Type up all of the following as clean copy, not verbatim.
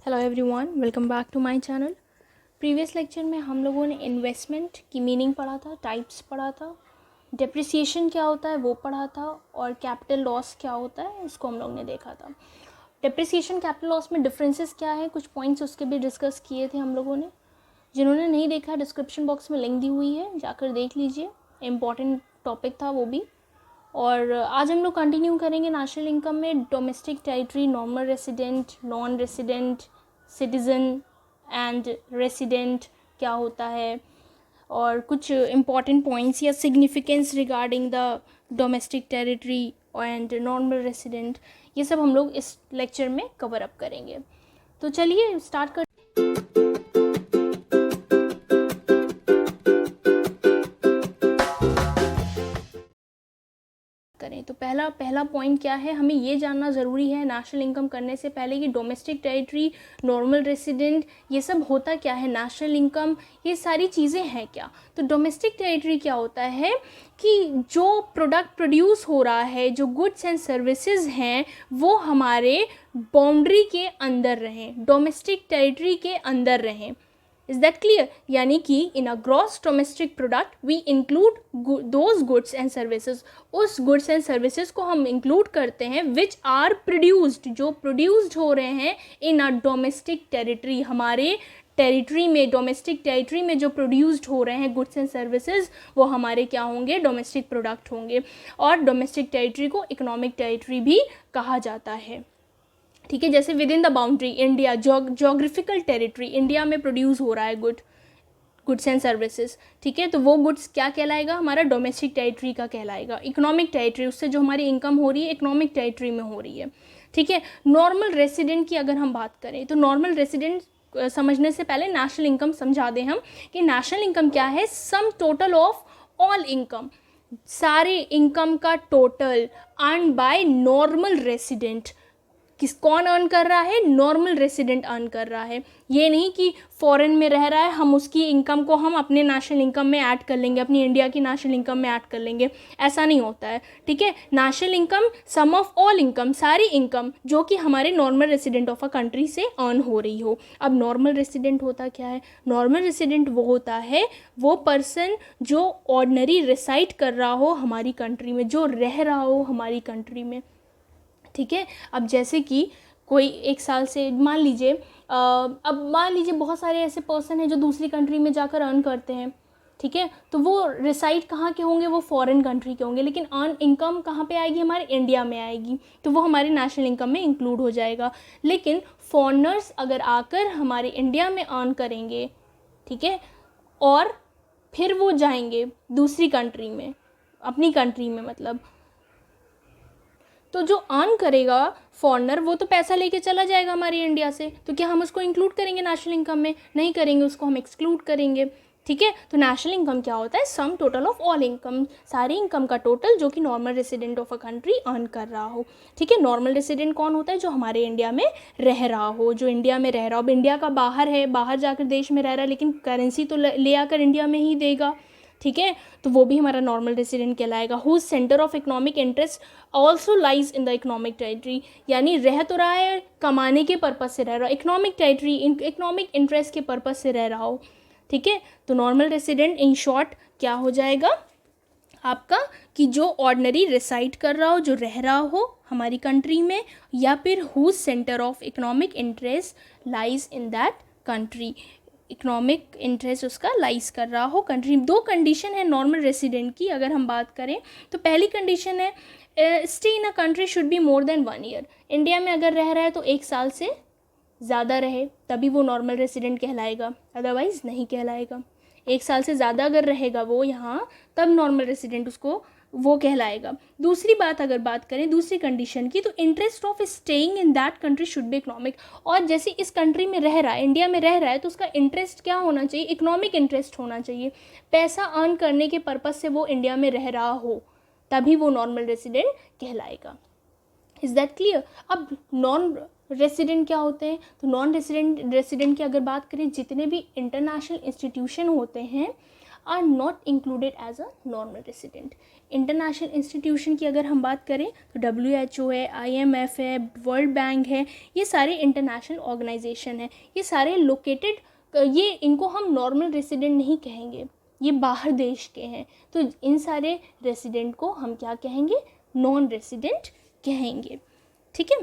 Hello everyone, welcome back to my channel. Previous lecture में हम लोगों ने इन्वेस्टमेंट की मीनिंग पढ़ा था, टाइप्स पढ़ा था, डेप्रिसिएशन क्या होता है वो पढ़ा था, और कैपिटल लॉस क्या होता है इसको हम लोग ने देखा था। डेप्रिसिएशन कैपिटल लॉस में डिफरेंसेस क्या है, कुछ पॉइंट्स उसके भी डिस्कस किए थे हम लोगों ने। जिन्होंने नहीं देखा, डिस्क्रिप्शन बॉक्स में लिंक दी हुई है, जाकर देख लीजिए। इम्पॉर्टेंट टॉपिक था वो भी। और आज हम लोग कंटिन्यू करेंगे नेशनल इनकम में domestic territory, normal resident, non resident, citizen and resident क्या होता है, और कुछ इम्पॉर्टेंट पॉइंट्स या significance regarding the domestic territory and normal resident, ये सब हम लोग इस लेक्चर में कवर अप करेंगे। तो चलिए स्टार्ट कर करें। तो पहला पॉइंट क्या है, हमें ये जानना ज़रूरी है नेशनल इनकम करने से पहले कि डोमेस्टिक टेरिटरी, नॉर्मल रेसिडेंट, ये सब होता क्या है, नेशनल इनकम, ये सारी चीज़ें हैं क्या। तो डोमेस्टिक टेरिटरी क्या होता है कि जो प्रोडक्ट प्रोड्यूस हो रहा है, जो गुड्स एंड सर्विसेज हैं, वो हमारे बाउंड्री के अंदर रहें, डोमेस्टिक टेरिटरी के अंदर रहें। Is that clear? यानी कि in a gross domestic product we include those goods and services, उस गुड्स एंड सर्विसेज को हम इंक्लूड करते हैं विच आर प्रोड्यूस्ड, जो प्रोड्यूस्ड हो रहे हैं इन अ डोमेस्टिक टेरिटरी, हमारे टेरिटरी में, डोमेस्टिक टेरिटरी में जो प्रोड्यूस्ड हो रहे हैं गुड्स एंड सर्विसेज, वो हमारे क्या होंगे, डोमेस्टिक प्रोडक्ट होंगे। और डोमेस्टिक टेरिटरी को इकोनॉमिक टेरिटरी भी कहा जाता है। ठीक है, जैसे with in the boundary India, geographical territory, India में प्रोड्यूस हो रहा है गुड्स एंड सर्विसेज, ठीक है, तो वो गुड्स क्या कहलाएगा, हमारा डोमेस्टिक टेरिटरी का कहलाएगा। इकोनॉमिक टेरिटरी, उससे जो हमारी इनकम हो रही है इकोनॉमिक टेरिटरी में हो रही है। ठीक है, नॉर्मल रेसिडेंट की अगर हम बात करें तो नॉर्मल रेसिडेंट समझने से पहले नेशनल इनकम समझा दें हम कि नेशनल इनकम क्या है, sum total of all income, सारे इनकम का total earn by normal resident. कौन अर्न कर रहा है, नॉर्मल रेसिडेंट अर्न कर रहा है। ये नहीं कि फॉरेन में रह रहा है, हम उसकी इनकम को हम अपने नेशनल इनकम में ऐड कर लेंगे, अपनी इंडिया की नेशनल इनकम में ऐड कर लेंगे, ऐसा नहीं होता है। ठीक है, national income sum of all income, सारी इनकम जो कि हमारे normal resident of a country से अर्न हो रही हो। अब नॉर्मल रेसिडेंट होता क्या है, नॉर्मल रेसिडेंट वो होता है वो पर्सन जो ऑर्डिनरी रिसाइड कर रहा हो हमारी कंट्री में, जो रह रहा हो हमारी कंट्री में। ठीक है, अब जैसे कि कोई एक साल से मान लीजिए, अब मान लीजिए बहुत सारे ऐसे पर्सन हैं जो दूसरी कंट्री में जाकर अर्न करते हैं। ठीक है, तो वो रिसाइड कहाँ के होंगे, वो फॉरेन कंट्री के होंगे, लेकिन अर्न इनकम कहाँ पे आएगी, हमारे इंडिया में आएगी, तो वो हमारे नेशनल इनकम में इंक्लूड हो जाएगा। लेकिन फॉरेनर्स अगर आकर हमारे इंडिया में अर्न करेंगे, ठीक है, और फिर वो जाएंगे दूसरी कंट्री में, अपनी कंट्री में मतलब, तो जो अर्न करेगा फॉरेनर वो तो पैसा लेके चला जाएगा हमारी इंडिया से, तो क्या हम उसको इंक्लूड करेंगे नेशनल इनकम में? नहीं करेंगे, उसको हम एक्सक्लूड करेंगे। ठीक है, तो नेशनल इनकम क्या होता है, sum total of all income, सारी इनकम का टोटल जो कि normal resident of a country earn कर रहा हो। ठीक है, नॉर्मल रेसिडेंट कौन होता है, जो हमारे इंडिया में रह रहा हो, जो इंडिया में रह रहा हो। अब इंडिया का बाहर है, बाहर जाकर देश में रह रहा है, लेकिन करेंसी तो ले आकर इंडिया में ही देगा। ठीक है, तो वो भी हमारा नॉर्मल रेसिडेंट कहलाएगा। Whose centre of economic interest also lies in the economic territory, यानी रह तो रहा है, कमाने के पर्पज़ से रह रहा हो, इकोनॉमिक टेरिटरी, इकोनॉमिक इंटरेस्ट के पर्पज़ से रह रहा हो। ठीक है, तो नॉर्मल रेसिडेंट इन शॉर्ट क्या हो जाएगा आपका, कि जो ऑर्डिनरी रिसाइड कर रहा हो, जो रह रहा हो हमारी कंट्री में, या फिर whose centre of economic interest lies in that country, economic interest उसका लाइज कर रहा हो कंट्री। दो कंडीशन है नॉर्मल रेसिडेंट की अगर हम बात करें तो पहली कंडीशन है stay in a country should be more than 1 year, India में अगर रह रहा है तो 1 साल से ज़्यादा रहे तभी वो नॉर्मल रेसिडेंट कहलाएगा, अदरवाइज़ नहीं कहलाएगा। 1 साल से ज़्यादा अगर रहेगा वो यहाँ, तब नॉर्मल रेसिडेंट उसको वो कहलाएगा। दूसरी बात अगर बात करें दूसरी कंडीशन की, तो interest of staying in that country should be economic, और जैसे इस कंट्री में रह रहा है, इंडिया में रह रहा है, तो उसका इंटरेस्ट क्या होना चाहिए, इकोनॉमिक इंटरेस्ट होना चाहिए, पैसा अर्न करने के पर्पज़ से वो इंडिया में रह रहा हो, तभी वो नॉर्मल रेसिडेंट कहलाएगा। Is that clear? अब नॉन रेसिडेंट क्या होते हैं, तो नॉन रेसिडेंट की अगर बात करें, जितने भी इंटरनेशनल इंस्टीट्यूशन होते हैं are not included as a normal resident. International institution की अगर हम बात करें तो WHO है, IMF है, वर्ल्ड बैंक है, ये सारे इंटरनेशनल ऑर्गेनाइजेशन है, ये सारे लोकेटेड, ये इनको हम नॉर्मल रेसिडेंट नहीं कहेंगे, ये बाहर देश के हैं, तो इन सारे रेसिडेंट को हम क्या कहेंगे, नॉन रेसिडेंट कहेंगे, ठीक है।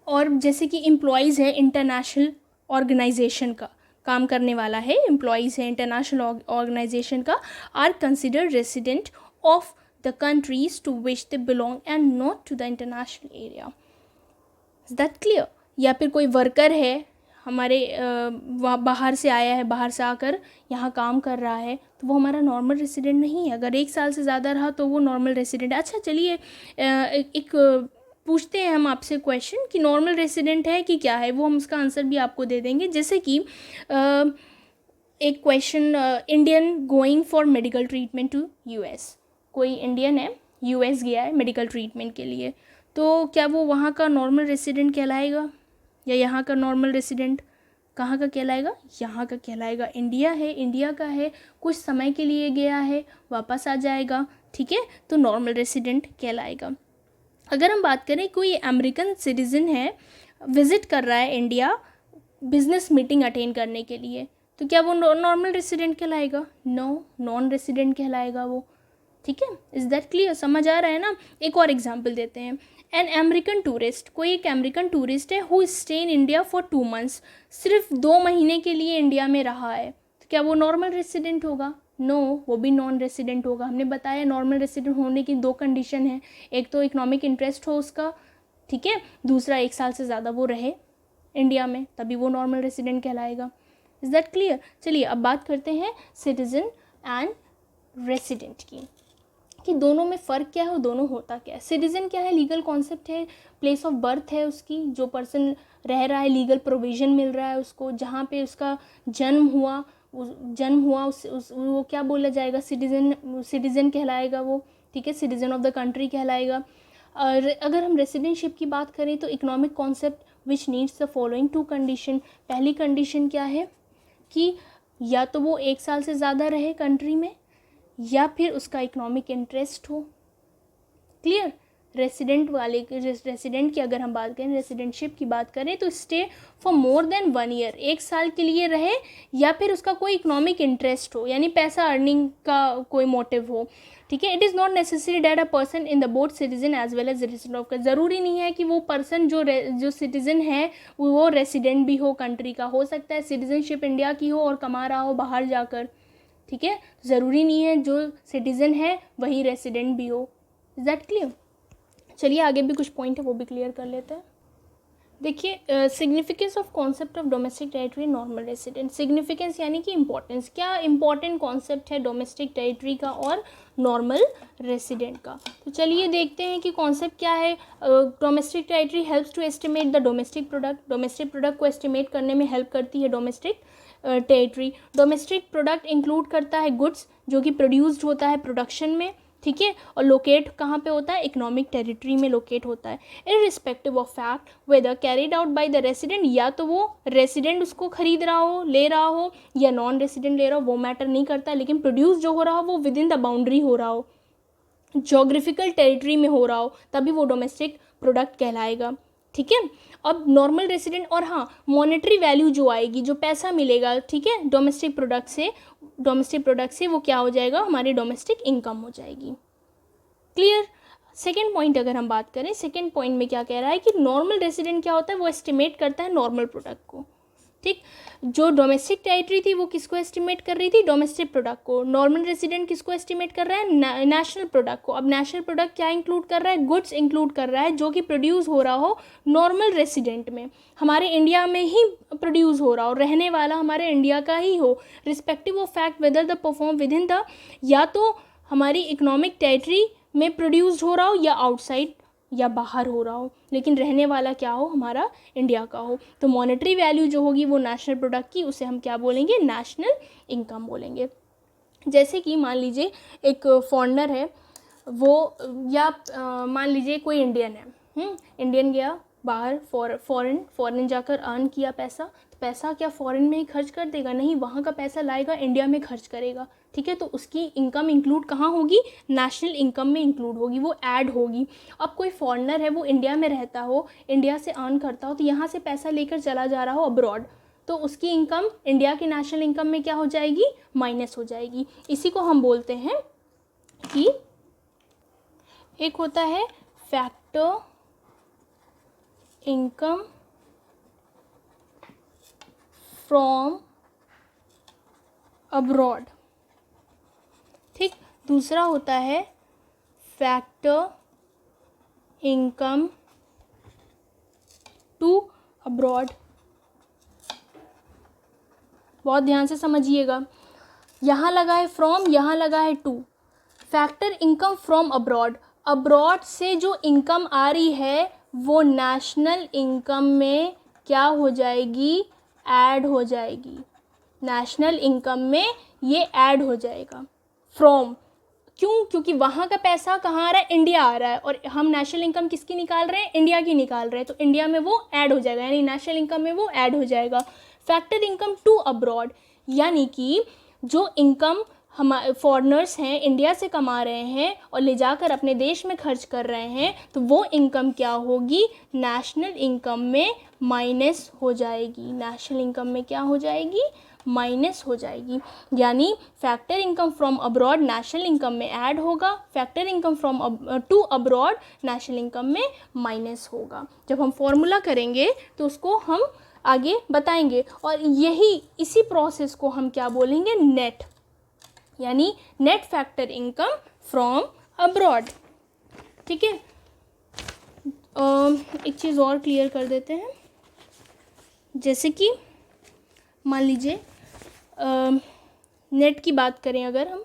और जैसे कि एम्प्लॉयज़ है इंटरनेशनल ऑर्गेनाइजेशन का काम करने वाला है, एम्प्लॉयज़ है इंटरनेशनल ऑर्गेनाइजेशन का, are considered resident of the countries to which they belong and not to the international area. Is that clear? या फिर कोई वर्कर है हमारे बाहर से आया है, बाहर से आकर यहाँ काम कर रहा है, तो वो हमारा नॉर्मल रेसिडेंट नहीं है। अगर 1 साल से ज़्यादा रहा तो वो नॉर्मल रेसिडेंट है। अच्छा चलिए एक पूछते हैं हम आपसे क्वेश्चन कि नॉर्मल रेसिडेंट है कि क्या है, वो हम उसका आंसर भी आपको दे देंगे। जैसे कि एक question, Indian going for medical treatment to US, कोई इंडियन है US गया है मेडिकल ट्रीटमेंट के लिए, तो क्या वो वहाँ का नॉर्मल रेसिडेंट कहलाएगा, या यहाँ का नॉर्मल रेसिडेंट कहाँ का कहलाएगा, यहाँ का कहलाएगा। इंडिया है, इंडिया का है, कुछ समय के लिए गया है, वापस आ जाएगा, ठीक है, तो नॉर्मल रेसिडेंट कहलाएगा। अगर हम बात करें कोई अमेरिकन सिटीज़न है, विज़िट कर रहा है इंडिया बिजनेस मीटिंग अटेंड करने के लिए, तो क्या वो नॉर्मल रेसिडेंट कहलाएगा? नो, नॉन रेसिडेंट कहलाएगा वो, ठीक है। Is that clear? समझ आ रहा है ना? एक और एग्जांपल देते हैं। एन अमेरिकन टूरिस्ट, कोई एक अमेरिकन टूरिस्ट है who stay in India for 2 months, सिर्फ 2 महीने के लिए इंडिया में रहा है, तो क्या वो नॉर्मल रेसिडेंट होगा? नो, वो भी नॉन रेसिडेंट होगा। हमने बताया नॉर्मल रेसिडेंट होने की 2 कंडीशन है, एक तो इकोनॉमिक इंटरेस्ट हो उसका, ठीक है, दूसरा 1 साल से ज़्यादा वो रहे इंडिया में, तभी वो नॉर्मल रेसिडेंट कहलाएगा। Is that clear? चलिए अब बात करते हैं सिटीजन एंड रेसिडेंट की, कि दोनों में फ़र्क क्या है और दोनों होता क्या है। सिटीज़न क्या है? लीगल कॉन्सेप्ट है, प्लेस ऑफ बर्थ है उसकी, जो पर्सन रह रहा है, लीगल प्रोविज़न मिल रहा है उसको, जहाँ पे उसका जन्म हुआ वो क्या बोला जाएगा, सिटीज़न कहलाएगा वो, ठीक है, सिटीज़न ऑफ द कंट्री कहलाएगा। और अगर हम रेसिडेंटशिप की बात करें तो economic concept which needs the following 2 condition. पहली कंडीशन क्या है कि या तो वो 1 साल से ज़्यादा रहे कंट्री में, या फिर उसका इकोनॉमिक इंटरेस्ट हो। क्लियर? रेसिडेंट की अगर हम बात करें, रेसिडेंटशिप की बात करें तो stay for more than 1 year, 1 साल के लिए रहे, या फिर उसका कोई इकोनॉमिक इंटरेस्ट हो, यानी पैसा अर्निंग का कोई मोटिव हो, ठीक है। It is not necessary that a person in the both citizen as well as resident of, ज़रूरी नहीं है कि वो पर्सन जो सिटीजन है वो रेसिडेंट भी हो कंट्री का, हो सकता है सिटीजनशिप इंडिया की हो और कमा रहा हो बाहर जाकर, ठीक है, ज़रूरी नहीं है जो सिटीज़न है वही रेसिडेंट भी हो। Is that clear? चलिए आगे भी कुछ पॉइंट है वो भी क्लियर कर लेते हैं। देखिए significance of concept of domestic territory normal resident. Significance यानी कि इंपॉर्टेंस, क्या इंपॉर्टेंट कॉन्सेप्ट है डोमेस्टिक टेरिटरी का और नॉर्मल रेसिडेंट का। तो चलिए देखते हैं कि कॉन्सेप्ट क्या है। Domestic territory helps to estimate the domestic product. Domestic product को एस्टिमेट करने में हेल्प करती है domestic territory. Domestic product include करता है गुड्स जो कि प्रोड्यूस्ड होता है प्रोडक्शन में, ठीक है, और लोकेट कहाँ पे होता है, इकोनॉमिक टेरिटरी में लोकेट होता है। Irrespective of fact whether carried out by the resident, या तो वो रेसिडेंट उसको खरीद रहा हो, ले रहा हो, या नॉन रेसिडेंट ले रहा हो, वो मैटर नहीं करता, लेकिन प्रोड्यूस जो हो रहा हो वो विद इन द बाउंड्री हो रहा हो, जोग्राफिकल टेरिटरी में हो रहा हो, तभी वो डोमेस्टिक प्रोडक्ट कहलाएगा, ठीक है। अब नॉर्मल रेसिडेंट, और हाँ मॉनेटरी वैल्यू जो आएगी, जो पैसा मिलेगा, ठीक है, डोमेस्टिक प्रोडक्ट से वो क्या हो जाएगा, हमारी डोमेस्टिक इनकम हो जाएगी। क्लियर? सेकेंड पॉइंट अगर हम बात करें, सेकेंड पॉइंट में क्या कह रहा है कि नॉर्मल रेसिडेंट क्या होता है, वो एस्टिमेट करता है नॉर्मल प्रोडक्ट को, ठीक। जो डोमेस्टिक टेरिटरी थी वो किसको एस्टिमेट कर रही थी, डोमेस्टिक प्रोडक्ट को। नॉर्मल रेसिडेंट किसको एस्टिमेट कर रहा है, नेशनल प्रोडक्ट को। अब नेशनल प्रोडक्ट क्या इंक्लूड कर रहा है, गुड्स इंक्लूड कर रहा है जो कि प्रोड्यूस हो रहा हो नॉर्मल रेसिडेंट में, हमारे इंडिया में ही प्रोड्यूस हो रहा हो, रहने वाला हमारे इंडिया का ही हो, respective of fact whether the perform with in the, या तो हमारी इकोनॉमिक टेरिटरी में प्रोड्यूस्ड हो रहा हो या आउटसाइड या बाहर हो रहा हो, लेकिन रहने वाला क्या हो, हमारा इंडिया का हो। तो मॉनेटरी वैल्यू जो होगी वो नेशनल प्रोडक्ट की, उसे हम क्या बोलेंगे, नेशनल इनकम बोलेंगे। जैसे कि मान लीजिए एक फॉरेनर है वो, या मान लीजिए कोई इंडियन है, इंडियन गया बाहर फॉरेन जाकर अर्न किया पैसा, तो पैसा क्या फॉरेन में ही खर्च कर देगा? नहीं, वहाँ का पैसा लाएगा इंडिया में खर्च करेगा। ठीक है, तो उसकी इनकम इंक्लूड कहाँ होगी? नेशनल इनकम में इंक्लूड होगी, वो ऐड होगी। अब कोई फॉरेनर है, वो इंडिया में रहता हो, इंडिया से अर्न करता हो, तो यहाँ से पैसा लेकर चला जा रहा हो अब्रॉड, तो उसकी इनकम इंडिया की नेशनल इनकम में क्या हो जाएगी? माइनस हो जाएगी। इसी को हम बोलते हैं कि एक होता है फैक्टर इनकम फ्रॉम अब्रॉड, ठीक। दूसरा होता है फैक्टर इनकम टू अब्रॉड। बहुत ध्यान से समझिएगा, यहाँ लगा है फ्रॉम, यहाँ लगा है to. Factor income from abroad, abroad से जो इनकम आ रही है वो नेशनल इनकम में क्या हो जाएगी? ऐड हो जाएगी। नेशनल इनकम में ये ऐड हो जाएगा। फ्रॉम क्यों? क्योंकि वहाँ का पैसा कहाँ आ रहा है? इंडिया आ रहा है, और हम नेशनल इनकम किसकी निकाल रहे हैं? इंडिया की निकाल रहे हैं, तो इंडिया में वो ऐड हो जाएगा, यानी नेशनल इनकम में वो ऐड हो जाएगा। फैक्टर इनकम टू अब्रॉड, यानी कि जो इनकम हम फॉरेनर्स हैं इंडिया से कमा रहे हैं और ले जाकर अपने देश में खर्च कर रहे हैं, तो वो इनकम क्या होगी? नेशनल इनकम में माइनस हो जाएगी। नेशनल इनकम में क्या हो जाएगी? माइनस हो जाएगी। यानी factor income from abroad national income में ऐड होगा, factor income from to abroad national income में माइनस होगा। जब हम फॉर्मूला करेंगे तो उसको हम आगे बताएंगे, और इसी प्रोसेस को हम क्या बोलेंगे? नेट, यानी net factor income from abroad. ठीक है, एक चीज़ और क्लियर कर देते हैं, जैसे कि मान लीजिए नेट की बात करें, अगर हम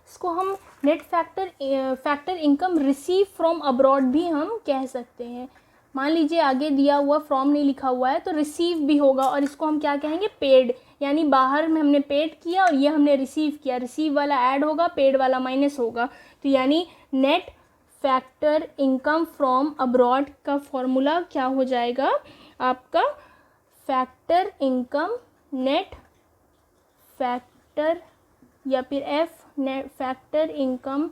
इसको हम net factor income receive from abroad भी हम कह सकते हैं। मान लीजिए आगे दिया हुआ फ्रॉम नहीं लिखा हुआ है, तो रिसीव भी होगा, और इसको हम क्या कहेंगे? पेड, यानी बाहर में हमने पेड किया और ये हमने रिसीव किया, रिसीव वाला ऐड होगा, पेड वाला माइनस होगा। तो यानी net factor income from abroad का फॉर्मूला क्या हो जाएगा आपका? फैक्टर इनकम नेट फैक्टर, या फिर F net factor income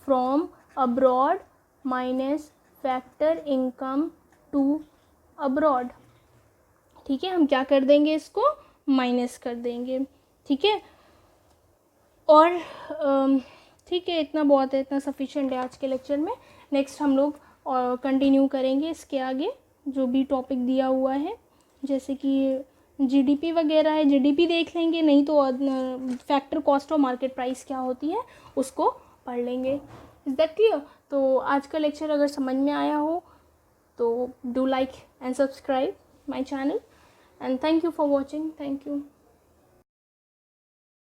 from abroad minus factor income to abroad. ठीक है, हम क्या कर देंगे? इसको माइनस कर देंगे। ठीक है, और ठीक है, इतना बहुत है, इतना सफिशिएंट है आज के लेक्चर में। नेक्स्ट हम लोग और कंटिन्यू करेंगे इसके आगे जो भी टॉपिक दिया हुआ है, जैसे कि जीडीपी वगैरह है, जीडीपी देख लेंगे, नहीं तो फैक्टर कॉस्ट और मार्केट प्राइस क्या होती है उसको पढ़ लेंगे। Is that clear? तो आज का लेक्चर अगर समझ में आया हो तो do like and subscribe my channel, and thank you for watching. Thank you.